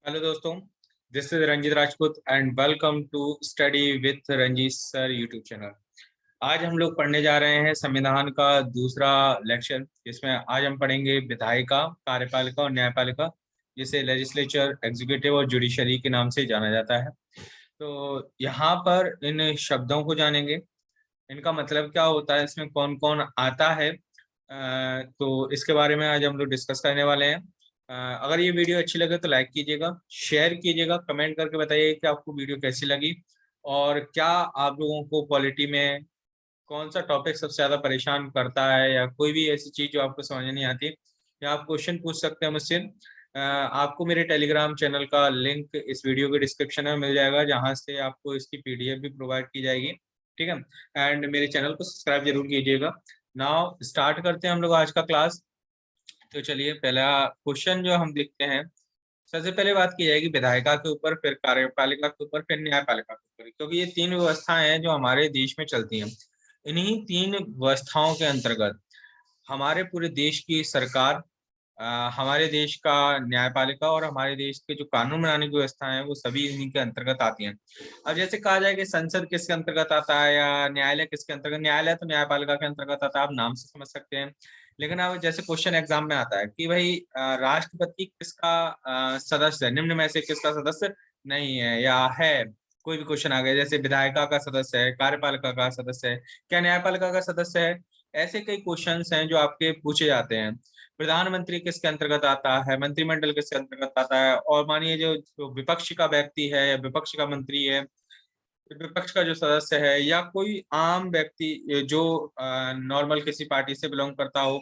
Hello दोस्तों, this is Ranjeet Rajput and welcome to study with Ranjeet sir YouTube channel. आज हम लोग पढ़ने जा रहे हैं संविधान का दूसरा लेक्चर, जिसमें आज हम पढ़ेंगे विधायिका, कार्यपालिका और न्यायपालिका, जिसे लेजिस्लेचर, एग्जीक्यूटिव और जुडिशरी के नाम से जाना जाता है। तो यहाँ पर इन शब्दों को जानेंगे, इनका मतलब क्या होता है, इसमें कौन कौन आता है। तो इसके बारे में आज हम लोग डिस्कस करने वाले हैं। अगर ये वीडियो अच्छी लगे तो लाइक कीजिएगा, शेयर कीजिएगा, कमेंट करके बताइए कि आपको वीडियो कैसी लगी और क्या आप लोगों को पॉलिटी में कौन सा टॉपिक सबसे ज्यादा परेशान करता है, या कोई भी ऐसी चीज जो आपको समझ नहीं आती, या आप क्वेश्चन पूछ सकते हैं मुझसे। आपको मेरे टेलीग्राम चैनल का लिंक इस वीडियो के डिस्क्रिप्शन में मिल जाएगा, जहां से आपको इसकी पीडीएफ भी प्रोवाइड की जाएगी। ठीक है, एंड मेरे चैनल को सब्सक्राइब जरूर कीजिएगा। नाउ स्टार्ट करते हैं हम लोग आज का क्लास। तो चलिए, पहला क्वेश्चन जो हम देखते हैं, सबसे पहले बात की जाएगी विधायिका के ऊपर, फिर कार्यपालिका के ऊपर, फिर न्यायपालिका के ऊपर, क्योंकि ये तीन व्यवस्थाएं हैं जो हमारे देश में चलती हैं। इन्हीं तीन व्यवस्थाओं के अंतर्गत हमारे पूरे देश की सरकार, हमारे देश का न्यायपालिका और हमारे देश के जो कानून बनाने की व्यवस्था है वो सभी इन्हीं के अंतर्गत आती हैं। अब जैसे कहा जाए कि संसद किसके अंतर्गत आता है या न्यायालय किसके अंतर्गत, न्यायालय तो न्यायपालिका के अंतर्गत आता है, आप नाम से समझ सकते हैं। लेकिन अब जैसे क्वेश्चन एग्जाम में आता है कि भाई राष्ट्रपति किसका सदस्य है, निम्न में से किसका सदस्य नहीं है या है। कोई भी क्वेश्चन आ गया, जैसे विधायिका का सदस्य है, कार्यपालिका का सदस्य है, क्या न्यायपालिका का सदस्य है। ऐसे कई क्वेश्चंस हैं जो आपके पूछे जाते हैं। प्रधानमंत्री किसके अंतर्गत आता है, मंत्रिमंडल किसके अंतर्गत आता है, और मानिए जो विपक्ष का व्यक्ति है या विपक्ष का मंत्री है, विपक्ष का जो सदस्य है, या कोई आम व्यक्ति जो नॉर्मल किसी पार्टी से बिलोंग करता हो,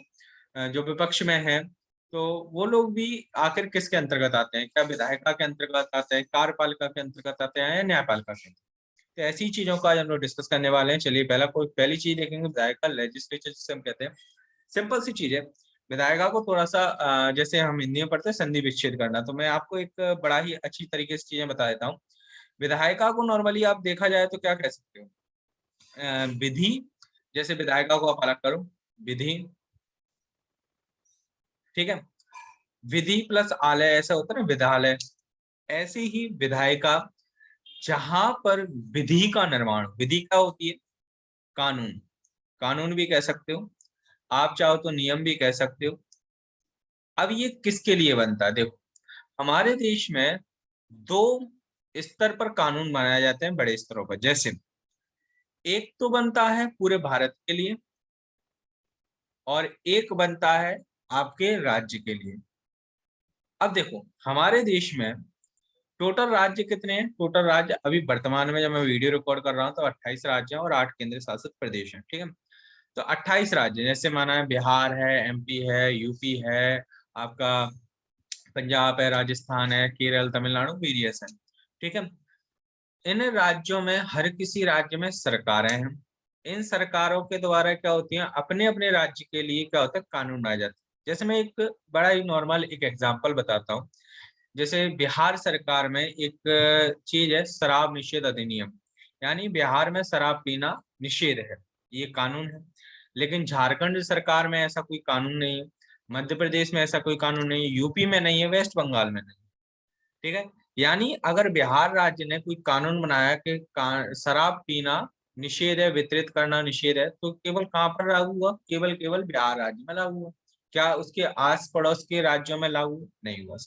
जो विपक्ष में है, तो वो लोग भी आखिर किसके अंतर्गत आते हैं, क्या विधायिका के अंतर्गत आते हैं, कार्यपालिका के अंतर्गत आते हैं या न्यायपालिका के। तो ऐसी चीजों का आज हम लोग डिस्कस करने वाले हैं। चलिए, पहली चीज देखेंगे विधायिका, लेजिस्लेचर जिसे हम कहते हैं। सिंपल सी चीज है। विधायिका को थोड़ा सा जैसे हम हिंदी में पढ़ते हैं संधि विच्छेद करना, तो मैं आपको एक बड़ा ही अच्छी तरीके से चीजें बता देता हूँ। विधायिका को नॉर्मली आप देखा जाए तो क्या कह सकते हो, विधि। जैसे विधायिका को आप अलग करो, विधि, ठीक है। विधि प्लस आलय ऐसा होता है ना, विधालय। ऐसे ही विधायिका, जहां पर विधि का निर्माण, विधि क्या होती है, कानून। कानून भी कह सकते हो, आप चाहो तो नियम भी कह सकते हो। अब ये किसके लिए बनता है, देखो, हमारे देश में दो स्तर पर कानून बनाए जाते हैं, बड़े स्तरों पर। जैसे एक तो बनता है पूरे भारत के लिए, और एक बनता है आपके राज्य के लिए। अब देखो, हमारे देश में टोटल राज्य कितने हैं, टोटल राज्य अभी वर्तमान में जब मैं वीडियो रिकॉर्ड कर रहा हूँ तो 28 राज्य हैं और 8 केंद्र शासित प्रदेश हैं, ठीक है। तो 28 राज्य, जैसे माना है बिहार है, एमपी है, यूपी है, आपका पंजाब है, राजस्थान है, केरल, तमिलनाडु, वेरियस है, ठीक है। इन राज्यों में, हर किसी राज्य में सरकारें हैं। इन सरकारों के द्वारा क्या होती हैं, अपने अपने राज्य के लिए क्या होता है, कानून बनाए जाते हैं। जैसे मैं एक बड़ा ही नॉर्मल एक एग्जांपल बताता हूँ। जैसे बिहार सरकार में एक चीज है, शराब निषेध अधिनियम। यानी बिहार में शराब पीना निषेध है, ये कानून है। लेकिन झारखंड सरकार में ऐसा कोई कानून नहीं है, मध्य प्रदेश में ऐसा कोई कानून नहीं है, यूपी में नहीं है, वेस्ट बंगाल में नहीं है, ठीक है। यानी अगर बिहार राज्य ने कोई कानून बनाया कि शराब पीना निषेध है, वितरित करना निषेध है, तो केवल कहाँ पर लागू हुआ, केवल केवल बिहार राज्य में लागू हुआ। क्या उसके आस पड़ोस के राज्यों में लागू नहीं हुआ।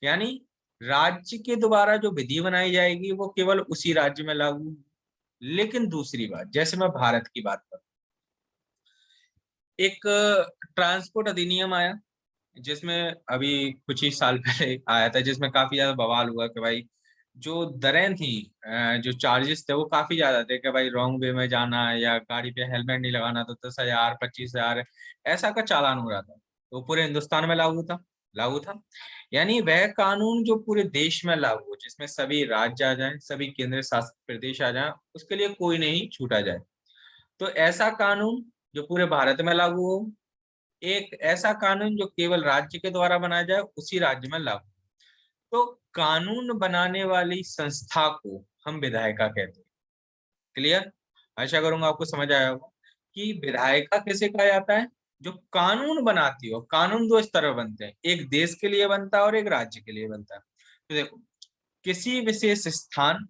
यानी राज्य के द्वारा जो विधि बनाई जाएगी वो केवल उसी राज्य में लागू होगी। लेकिन दूसरी बात, जैसे मैं भारत की बात करूं, एक ट्रांसपोर्ट अधिनियम आया, जिसमें अभी कुछ ही साल पहले आया था, जिसमें काफी ज्यादा बवाल हुआ कि भाई जो दरें थी, जो चार्जेस थे वो काफी ज्यादा थे, कि भाई रॉन्ग वे में जाना या गाड़ी पे हेलमेट नहीं लगाना तो 10,000, 25,000 ऐसा का चालान हो रहा था। तो पूरे हिंदुस्तान में लागू था। यानी वह कानून जो पूरे देश में लागू हो, जिसमें सभी राज्य आ जाएं, सभी केंद्र शासित प्रदेश आ जाएं, उसके लिए कोई नहीं छूटा जाए। तो ऐसा कानून जो पूरे भारत में लागू हो, एक ऐसा कानून जो केवल राज्य के द्वारा बनाया जाए, उसी राज्य में लागू। तो कानून बनाने वाली संस्था को हम विधायिका कहते हैं। क्लियर? आशा करूंगा आपको समझ आया होगा कि विधायिका किसे कहा जाता है, जो कानून बनाती हो। कानून दो स्तर पर बनते हैं, एक देश के लिए बनता है और एक राज्य के लिए बनता है। तो देखो, किसी विशेष स्थान,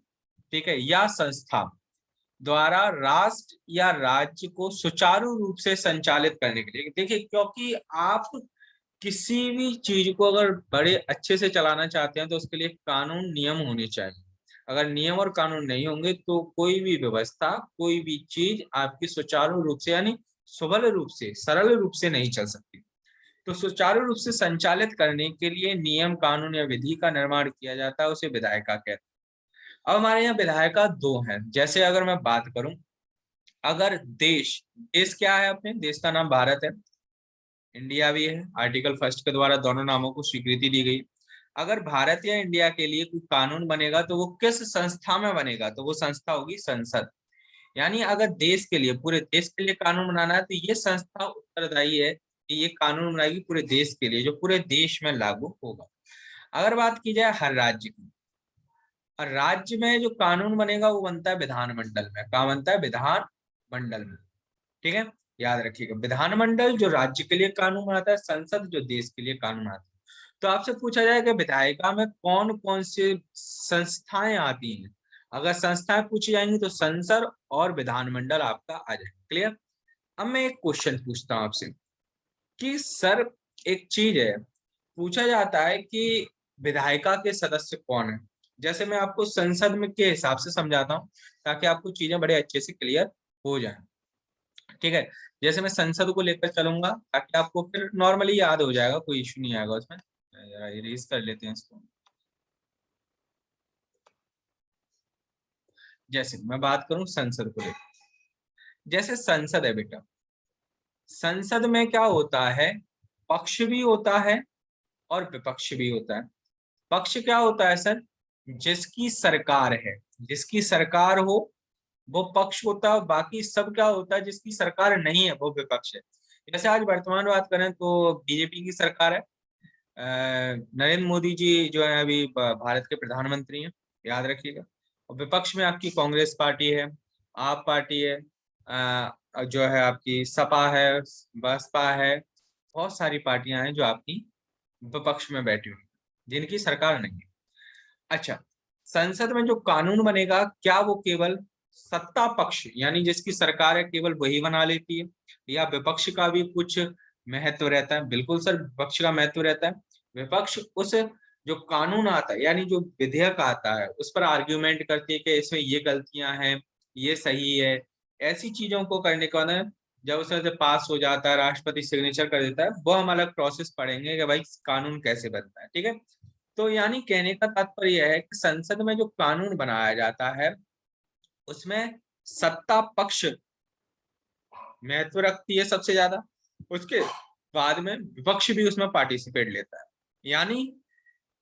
ठीक है, या संस्था द्वारा राष्ट्र या राज्य को सुचारू रूप से संचालित करने के लिए, देखिए क्योंकि आप किसी भी चीज को अगर बड़े अच्छे से चलाना चाहते हैं तो उसके लिए कानून नियम होने चाहिए। अगर नियम और कानून नहीं होंगे तो कोई भी व्यवस्था, कोई भी चीज आपकी सुचारू रूप से यानी सुबल रूप से, सरल रूप से नहीं चल सकती। तो सुचारू रूप से संचालित करने के लिए नियम, कानून या विधि का निर्माण किया जाता है, उसे विधायिका कहते हैं। अब हमारे यहाँ विधायिका दो हैं। जैसे अगर मैं बात करूं, अगर देश, देश क्या है, अपने देश का नाम भारत है, इंडिया भी है, आर्टिकल फर्स्ट के द्वारा दोनों नामों को स्वीकृति दी गई। अगर भारत या इंडिया के लिए कोई कानून बनेगा तो वो किस संस्था में बनेगा, तो वो संस्था होगी संसद। यानी अगर देश के लिए, पूरे देश के लिए कानून बनाना है तो ये संस्था उत्तरदायी है कि ये कानून बनाएगी पूरे देश के लिए, जो पूरे देश में लागू होगा। अगर बात की जाए हर राज्य की, और राज्य में जो कानून बनेगा वो बनता है विधानमंडल में। कहा बनता है? विधानमंडल में। ठीक है, याद रखिएगा, विधानमंडल जो राज्य के लिए कानून बनाता है, संसद जो देश के लिए कानून बनाता है। तो आपसे पूछा जाए कि विधायिका में कौन कौन सी संस्थाएं आती हैं। अगर संस्थाएं पूछी जाएंगी तो संसद और विधानमंडल आपका आ जाएगा। क्लियर? अब मैं एक क्वेश्चन पूछता हूं आपसे कि सर, एक चीज है, पूछा जाता है कि विधायिका के सदस्य कौन है। जैसे मैं आपको संसद में के हिसाब से समझाता हूँ ताकि आपको चीजें बड़े अच्छे से क्लियर हो जाए। ठीक है, जैसे मैं संसद को लेकर चलूंगा ताकि आपको फिर नॉर्मली याद हो जाएगा, कोई इशू नहीं आएगा उसमें। जरा इरेज कर लेते हैं इसको। जैसे मैं बात करूं संसद को लेकर, जैसे संसद है बेटा, संसद में क्या होता है, पक्ष भी होता है और विपक्ष भी होता है। पक्ष क्या होता है सर? जिसकी सरकार है, जिसकी सरकार हो वो पक्ष होता है। बाकी सब क्या होता है, जिसकी सरकार नहीं है वो विपक्ष है। जैसे आज वर्तमान बात करें तो बीजेपी की सरकार है, नरेंद्र मोदी जी जो है अभी भारत के प्रधानमंत्री हैं, याद रखिएगा। और विपक्ष में आपकी कांग्रेस पार्टी है, आप पार्टी है, जो है आपकी सपा है, बसपा है, बहुत सारी पार्टियां हैं जो आपकी विपक्ष में बैठी हुई, जिनकी सरकार नहीं है। अच्छा, संसद में जो कानून बनेगा क्या वो केवल सत्ता पक्ष यानी जिसकी सरकार है केवल वही बना लेती है, या विपक्ष का भी कुछ महत्व रहता है? बिल्कुल सर, विपक्ष का महत्व रहता है। विपक्ष उस जो कानून आता है यानी जो विधेयक आता है उस पर आर्ग्यूमेंट करती है कि इसमें ये गलतियां हैं, ये सही है, ऐसी चीजों को करने के बाद जब उसमें से पास हो जाता है, राष्ट्रपति सिग्नेचर कर देता है, वो हम अलग प्रोसेस पढ़ेंगे कि भाई कानून कैसे बनता है। ठीक है, तो यानी कहने का तात्पर्य यह है कि संसद में जो कानून बनाया जाता है उसमें सत्ता पक्ष महत्व रखती है सबसे ज्यादा, उसके बाद में विपक्ष भी उसमें पार्टिसिपेट लेता है। यानी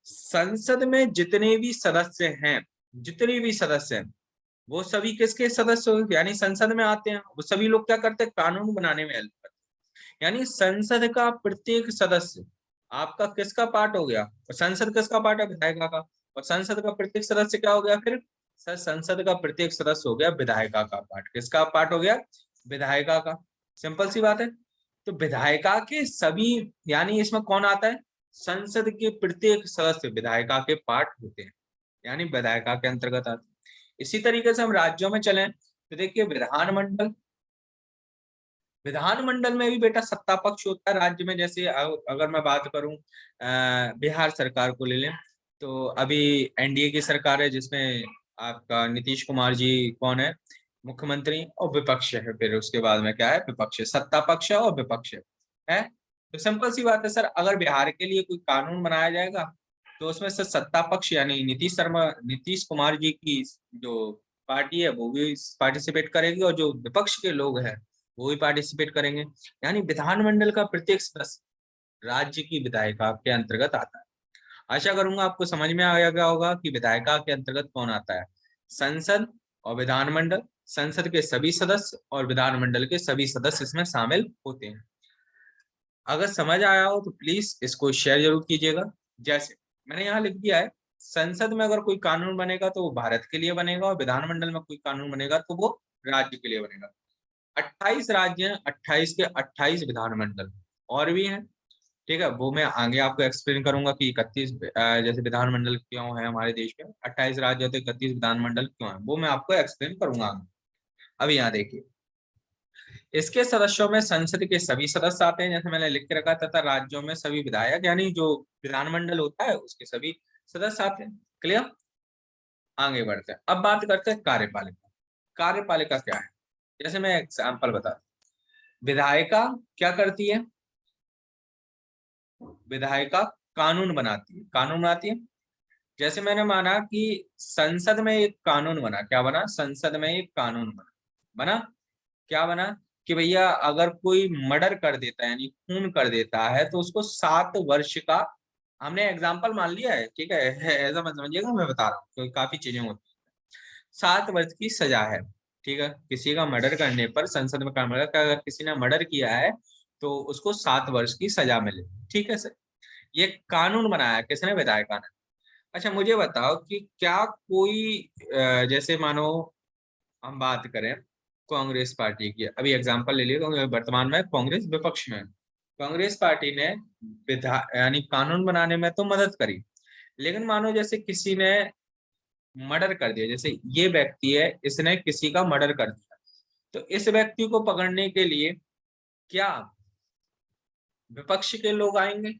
संसद में जितने भी सदस्य हैं, जितने भी सदस्य हैं, वो सभी किसके सदस्य यानी संसद में आते हैं। वो सभी लोग क्या करते हैं, कानून बनाने में हेल्प करते हैं। यानी संसद का प्रत्येक सदस्य आपका किसका पार्ट हो गया, और संसद किसका पार्ट है, विधायिका का। और संसद का प्रत्येक सदस्य क्या हो गया फिर, सर संसद का प्रत्येक सदस्य हो गया विधायिका का पार्ट। किसका पार्ट हो गया, विधायिका का। सिंपल सी बात है। तो विधायिका के सभी, यानी इसमें कौन आता है, संसद के प्रत्येक सदस्य विधायिका के पार्ट होते हैं, यानी विधायिका के अंतर्गत आते हैं। इसी तरीके से हम राज्यों में चलें तो देखिए विधानमंडल, विधानमंडल में भी बेटा सत्ता पक्ष होता है राज्य में। जैसे अगर मैं बात करूं बिहार सरकार को ले लें तो अभी एनडीए की सरकार है जिसमें आपका नीतीश कुमार जी कौन है, मुख्यमंत्री, और विपक्ष है। फिर उसके बाद में क्या है, विपक्ष है, सत्ता पक्ष है और विपक्ष है। तो सिंपल सी बात है सर, अगर बिहार के लिए कोई कानून बनाया जाएगा तो उसमें से सत्ता पक्ष यानी नीतीश कुमार जी की जो पार्टी है वो भी पार्टिसिपेट करेगी, और जो विपक्ष के लोग हैं वो भी पार्टिसिपेट करेंगे। यानी विधानमंडल का प्रत्येक सदस्य राज्य की विधायिका के अंतर्गत आता है। आशा करूंगा आपको समझ में आ गया होगा कि विधायिका के अंतर्गत कौन आता है, संसद और विधानमंडल। संसद के सभी सदस्य और विधानमंडल के सभी सदस्य इसमें शामिल होते हैं। अगर समझ आया हो तो प्लीज इसको शेयर जरूर कीजिएगा। जैसे मैंने यहाँ लिख दिया है, संसद में अगर कोई कानून बनेगा तो वो भारत के लिए बनेगा, और विधानमंडल में कोई कानून बनेगा तो वो राज्य के लिए बनेगा। 28 राज्य हैं, 28 के 28 विधानमंडल और भी हैं। ठीक है, वो मैं आगे आपको एक्सप्लेन करूंगा कि 31 जैसे विधानमंडल क्यों है हमारे देश में, 28 राज्य होते 31 विधानमंडल क्यों है, वो मैं आपको एक्सप्लेन करूंगा आगे। अब यहाँ देखिए, इसके सदस्यों में संसद के सभी सदस्य आते हैं, जैसे मैंने लिख के रखा, तथा राज्यों में सभी विधायक, यानी जो विधानमंडल होता है उसके सभी सदस्य आते हैं। क्लियर? आगे बढ़ते हैं, अब बात करते हैं कार्यपालिका। कार्यपालिका क्या है, जैसे मैं एग्जाम्पल बता, विधायिका क्या करती है, विधायिका कानून बनाती है। कानून बनाती है, जैसे मैंने माना कि संसद में एक कानून बना, क्या बना, संसद में एक कानून बना, बना क्या बना कि भैया अगर कोई मर्डर कर देता है यानी खून कर देता है तो उसको 7 वर्ष का, हमने एग्जाम्पल मान लिया है, ठीक है, ऐसा मत समझिएगा, मैं बता रहा हूँ क्योंकि काफी चीजें होती हैं। 7 वर्ष की सजा है, ठीक है, किसी का मर्डर करने पर संसद में काम लगा, अगर किसी ने मर्डर किया है तो उसको 7 वर्ष की सजा मिले, ठीक है सर। ये कानून बनाया किसने, विधायिका ने। अच्छा मुझे बताओ कि क्या कोई जैसे मानो हम बात करें कांग्रेस पार्टी की, अभी एग्जांपल ले लिया, क्योंकि वर्तमान में कांग्रेस विपक्ष में है। कांग्रेस पार्टी ने विधा यानी कानून बनाने में तो मदद करी, लेकिन मानो जैसे किसी ने मर्डर कर दिया, जैसे ये व्यक्ति है, इसने किसी का मर्डर कर दिया, तो इस व्यक्ति को पकड़ने के लिए क्या विपक्ष के लोग आएंगे?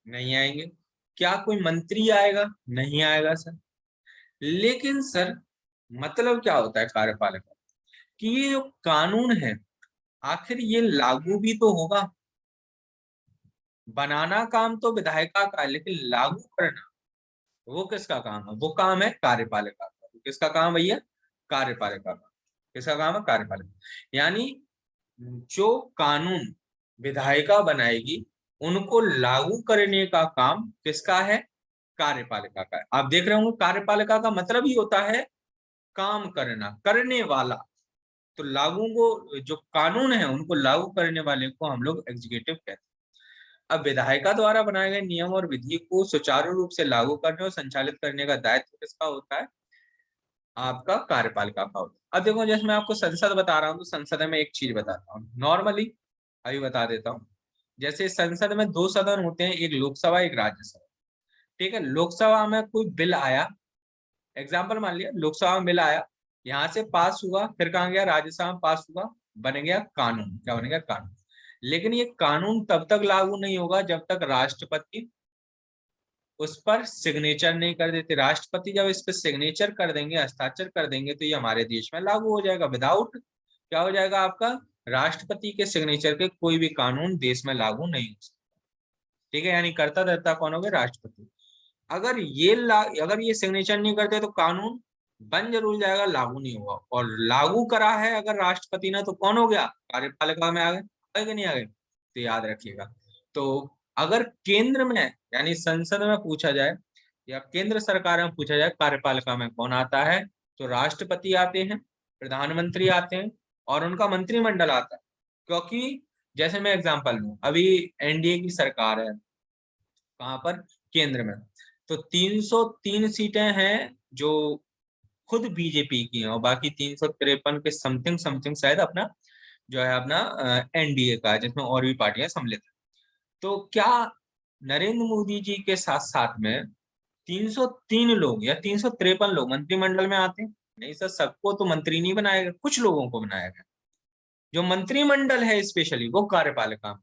नहीं आएंगे। क्या कोई मंत्री आएगा? नहीं आएगा सर। लेकिन सर मतलब क्या होता है कार्यपालिका, कि ये जो कानून है आखिर ये लागू भी तो होगा। बनाना काम तो विधायिका का है, लेकिन लागू करना वो किसका काम है, वो काम है कार्यपालिका का। किसका काम है भैया, कार्यपालिका का। किसका काम है, कार्यपालिका। यानी जो कानून विधायिका बनाएगी उनको लागू करने का काम किसका है, कार्यपालिका का है। आप देख रहे होंगे कार्यपालिका का मतलब ही होता है काम करना, करने वाला। तो लागू को, जो कानून है उनको लागू करने वाले को हम लोग एग्जीक्यूटिव कहते हैं। अब विधायिका द्वारा बनाए गए नियम और विधि को सुचारू रूप से लागू करने और संचालित करने का दायित्व किसका होता है, आपका कार्यपालिका का होता है। अब देखो जैसे मैं आपको संसद बता रहा हूँ, तो संसद में एक चीज बताता हूँ नॉर्मली, अभी बता देता हूँ। जैसे संसद में 2 सदन होते हैं, एक लोकसभा एक राज्यसभा, ठीक है। लोकसभा में कोई बिल आया, एग्जाम्पल मान लिया लोकसभा में बिल आया, यहाँ से पास हुआ, फिर कहाँ गया, राज्यसभा में पास हुआ, बन गया कानून। क्या बन गया, कानून। लेकिन ये कानून तब तक लागू नहीं होगा जब तक राष्ट्रपति उस पर सिग्नेचर नहीं कर देते। राष्ट्रपति जब इस पर सिग्नेचर कर देंगे, हस्ताक्षर कर देंगे, तो ये हमारे देश में लागू हो जाएगा। विदाउट क्या हो जाएगा आपका, राष्ट्रपति के सिग्नेचर के कोई भी कानून देश में लागू नहीं हो सकता, ठीक है। यानी कर्ता धर्ता कौन हो गया, राष्ट्रपति। अगर ये सिग्नेचर नहीं करते तो कानून बन जरूर जाएगा, लागू नहीं होगा। और लागू करा है अगर राष्ट्रपति ने, तो कौन हो गया, कार्यपालिका में आ गए। आगे कि नहीं आ गए, तो याद रखिएगा। तो अगर केंद्र में यानी संसद में पूछा जाए या केंद्र सरकार में पूछा जाए कार्यपालिका में कौन आता है, तो राष्ट्रपति आते हैं, प्रधानमंत्री आते हैं और उनका मंत्रिमंडल आता है। क्योंकि जैसे मैं एग्जांपल लूं, अभी एनडीए की सरकार है, कहां पर, केंद्र में। तो 303 सीटें हैं जो खुद बीजेपी की हैं, और बाकी 353 के समथिंग समथिंग शायद अपना जो है अपना एनडीए का है, जिसमें और भी पार्टियां सम्मिलित हैं। तो क्या नरेंद्र मोदी जी के साथ साथ में 303 लोग या 353 लोग मंत्रिमंडल में आते हैं? नहीं सर, सबको तो मंत्री नहीं बनाया गया, कुछ लोगों को बनाया गया। जो मंत्रिमंडल है स्पेशली वो कार्यपालिका में,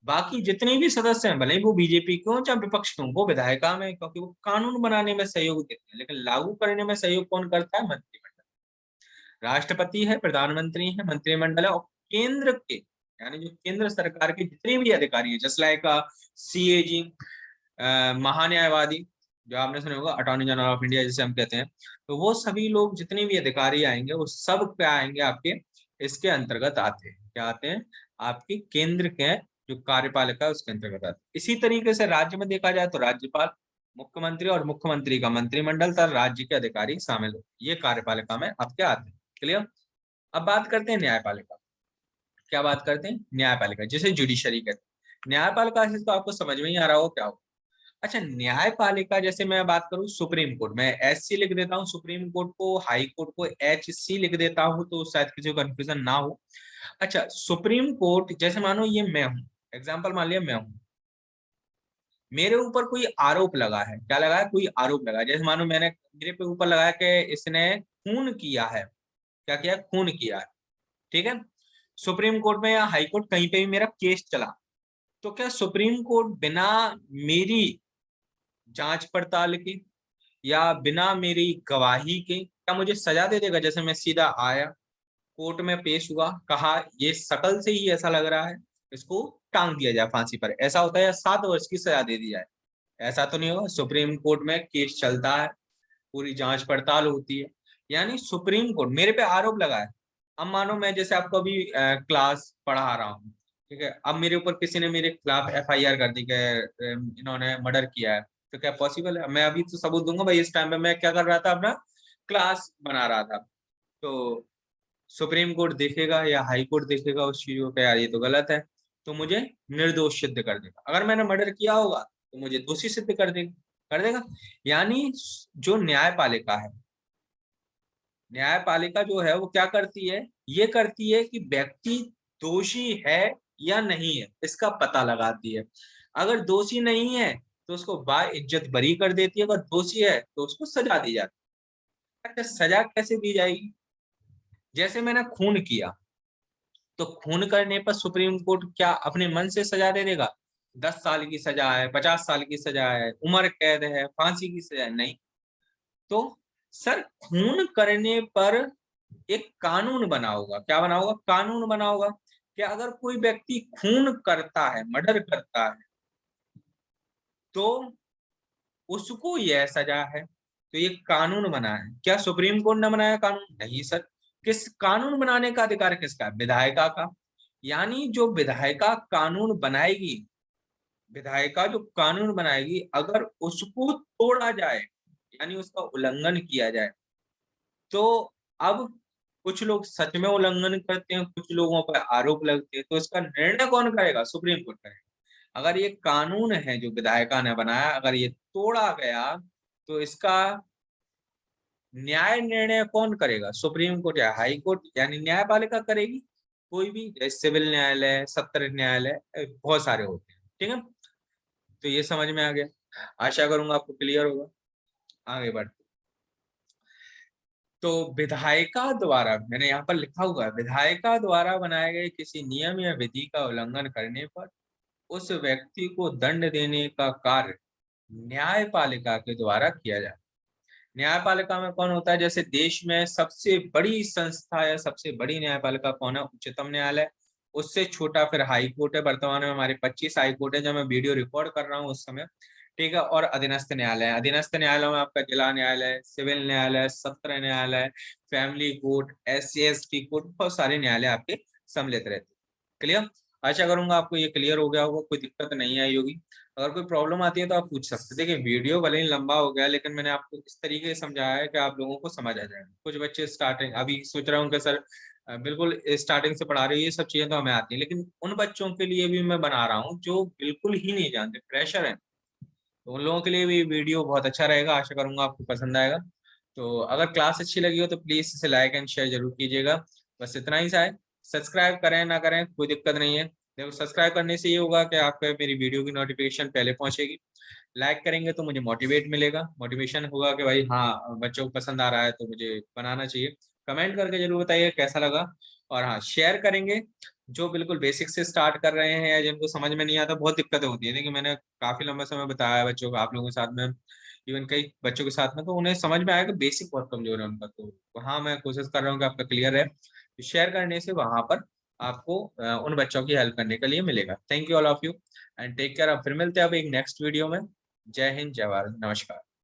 बाकी जितने भी सदस्य हैं, भले ही वो बीजेपी के हों चाहे विपक्ष के हों, वो विधायिका में, क्योंकि वो कानून बनाने में सहयोग देते हैं। लेकिन लागू करने में सहयोग कौन करता है, मंत्रिमंडल। राष्ट्रपति है, प्रधानमंत्री है, मंत्रिमंडल है, और केंद्र के यानी जो केंद्र सरकार के जितने भी अधिकारी है, जस्ट लाइक सीएजी, महान्यायवादी, जो आपने सुना होगा, अटॉर्नी जनरल ऑफ इंडिया जिसे हम कहते हैं, तो वो सभी लोग जितने भी अधिकारी आएंगे वो सब क्या आएंगे, आपके इसके अंतर्गत आते हैं। क्या आते हैं, आपके केंद्र के जो कार्यपालिका है उसके अंतर्गत आते हैं। इसी तरीके से राज्य में देखा जाए तो राज्यपाल, मुख्यमंत्री और मुख्यमंत्री का मंत्रिमंडल तथा राज्य के अधिकारी शामिल होते हैं, ये कार्यपालिका में आपके आते हैं। क्लियर? अब बात करते हैं न्यायपालिका। क्या बात करते हैं, न्यायपालिका, जिसे जुडिशरी कहते हैं। न्यायपालिका से तो आपको समझ में ही आ रहा हो क्या हो। अच्छा, न्यायपालिका, जैसे मैं बात करूं सुप्रीम कोर्ट, मैं एससी लिख देता हूं, सुप्रीम कोर्ट को, हाई कोर्ट को एचसी लिख देता हूं, तो शायद किसी को कंफ्यूजन ना हो। अच्छा, सुप्रीम कोर्ट, जैसे मानो ये मैं हूं, एग्जाम्पल मान लिया मैं हूं, मेरे ऊपर कोई आरोप लगा है, क्या लगा है, कोई आरोप लगा है, जैसे मानो मैंने मेरे पे ऊपर लगाया कि इसने खून किया है, क्या किया, खून किया है, ठीक है। सुप्रीम कोर्ट में या हाई कोर्ट कहीं पे भी मेरा केस चला, तो क्या सुप्रीम कोर्ट बिना मेरी जांच पड़ताल के या बिना मेरी गवाही के क्या मुझे सजा दे देगा? जैसे मैं सीधा आया, कोर्ट में पेश हुआ, कहा ये शकल से ही ऐसा लग रहा है, इसको टांग दिया जाए फांसी पर, ऐसा होता है, या 7 वर्ष की सजा दे दी जाए, ऐसा तो नहीं होगा। सुप्रीम कोर्ट में केस चलता है, पूरी जांच पड़ताल होती है, यानी सुप्रीम कोर्ट मेरे पे आरोप लगा है। अब मानो मैं जैसे आपको अभी क्लास पढ़ा रहा हूँ, ठीक है, अब मेरे ऊपर किसी ने मेरे खिलाफ FIR कर दी कि इन्होंने मर्डर किया है, तो क्या पॉसिबल है? मैं अभी तो सबूत दूंगा भाई, इस टाइम पे मैं क्या कर रहा था, अपना क्लास बना रहा था। तो सुप्रीम कोर्ट देखेगा या हाई कोर्ट देखेगा उस चीज को, यार ये तो गलत है, तो मुझे निर्दोष सिद्ध कर देगा। अगर मैंने मर्डर किया होगा तो मुझे दोषी सिद्ध कर देगा। यानी जो न्यायपालिका है, न्यायपालिका जो है वो क्या करती है, ये करती है कि व्यक्ति दोषी है या नहीं है, इसका पता लगाती है। अगर दोषी नहीं है तो उसको बाइज्जत बरी कर देती है, अगर दोषी है तो उसको सजा दी जाती है। अच्छा, सजा कैसे दी जाएगी? जैसे मैंने खून किया, तो खून करने पर सुप्रीम कोर्ट क्या अपने मन से सजा दे देगा? 10 साल की सजा है, 50 साल की सजा है, उम्र कैद है, फांसी की सजा है? नहीं। तो सर, खून करने पर एक कानून बना होगा, क्या बना होगा, कानून बना होगा कि अगर कोई व्यक्ति खून करता है, मर्डर करता है, तो उसको यह सजा है। तो ये कानून बना है, क्या सुप्रीम कोर्ट ने बनाया कानून? नहीं सर। किस कानून बनाने का अधिकार किसका? विधायिका का। यानी जो विधायिका कानून बनाएगी, विधायिका जो कानून बनाएगी, अगर उसको तोड़ा जाए, यानी उसका उल्लंघन किया जाए, तो अब कुछ लोग सच में उल्लंघन करते हैं, कुछ लोगों पर आरोप लगते हैं, तो इसका निर्णय कौन करेगा? सुप्रीम कोर्ट करेगा। अगर ये कानून है जो विधायिका ने बनाया, अगर ये तोड़ा गया, तो इसका न्याय निर्णय कौन करेगा? सुप्रीम कोर्ट या हाई कोर्ट, यानी न्यायपालिका करेगी। कोई भी, जैसे सिविल न्यायालय, सत्र न्यायालय, बहुत सारे होते हैं, ठीक है। तो ये समझ में आ गया, आशा करूंगा आपको क्लियर होगा। आगे बढ़ते, तो विधायिका द्वारा, मैंने यहाँ पर लिखा हुआ है, विधायिका द्वारा बनाए गए किसी नियम या विधि का उल्लंघन करने पर उस व्यक्ति को दंड देने का कार्य न्यायपालिका के द्वारा किया जाए। न्यायपालिका में कौन होता है? जैसे देश में सबसे बड़ी संस्था या सबसे बड़ी न्यायपालिका कौन है? उच्चतम न्यायालय। उससे छोटा फिर हाई कोर्ट है। वर्तमान में हमारे 25 हाई कोर्ट है जब मैं वीडियो रिकॉर्ड कर रहा हूँ उस समय, ठीक है। और अधीनस्थ न्यायालय, अधीनस्थ न्यायालय में आपका जिला न्यायालय, सिविल न्यायालय, सत्र न्यायालय, family court, SC ST court, बहुत सारे न्यायालय आपके सम्मिलित रहते हैं। क्लियर? आशा करूंगा आपको ये क्लियर हो गया होगा, कोई दिक्कत नहीं आई होगी। अगर कोई प्रॉब्लम आती है तो आप पूछ सकते हैं। देखिए, वीडियो भले ही लंबा हो गया, लेकिन मैंने आपको इस तरीके से समझाया है कि आप लोगों को समझ आ जाए। कुछ बच्चे स्टार्टिंग अभी सोच रहे होंगे सर बिल्कुल स्टार्टिंग से पढ़ा रही है, ये सब चीजें तो हमें आती है, लेकिन उन बच्चों के लिए भी मैं बना रहा हूँ जो बिल्कुल ही नहीं जानते, फ्रेशर है, तो उन लोगों के लिए भी वीडियो बहुत अच्छा रहेगा। आशा करूंगा आपको पसंद आएगा। तो अगर क्लास अच्छी लगी हो तो प्लीज इसे लाइक एंड शेयर जरूर कीजिएगा। बस इतना ही सा है। सब्सक्राइब करें ना करें कोई दिक्कत नहीं है। देखो, सब्सक्राइब करने से ये होगा कि आपको मेरी वीडियो की नोटिफिकेशन पहले पहुंचेगी। लाइक करेंगे तो मुझे मोटिवेट मिलेगा, मोटिवेशन होगा कि भाई हाँ, बच्चों को पसंद आ रहा है तो मुझे बनाना चाहिए। कमेंट करके जरूर बताइए कैसा लगा। और हाँ, शेयर करेंगे जो बिल्कुल बेसिक से स्टार्ट कर रहे हैं या जिनको समझ में नहीं आता, बहुत दिक्कतें होती है। देखिए, मैंने काफी लंबा समय बताया है बच्चों को, आप लोगों के साथ में, इवन कई बच्चों के साथ में, तो उन्हें समझ में आया कि बेसिक बहुत कमजोर है उनका। तो वहाँ मैं कोशिश कर रहा हूँ कि आपका क्लियर है। शेयर करने से वहां पर आपको उन बच्चों की हेल्प करने के लिए मिलेगा। Thank you all of you and take care. अब फिर मिलते हैं अब एक नेक्स्ट वीडियो में। जय हिंद, जय भारत, नमस्कार।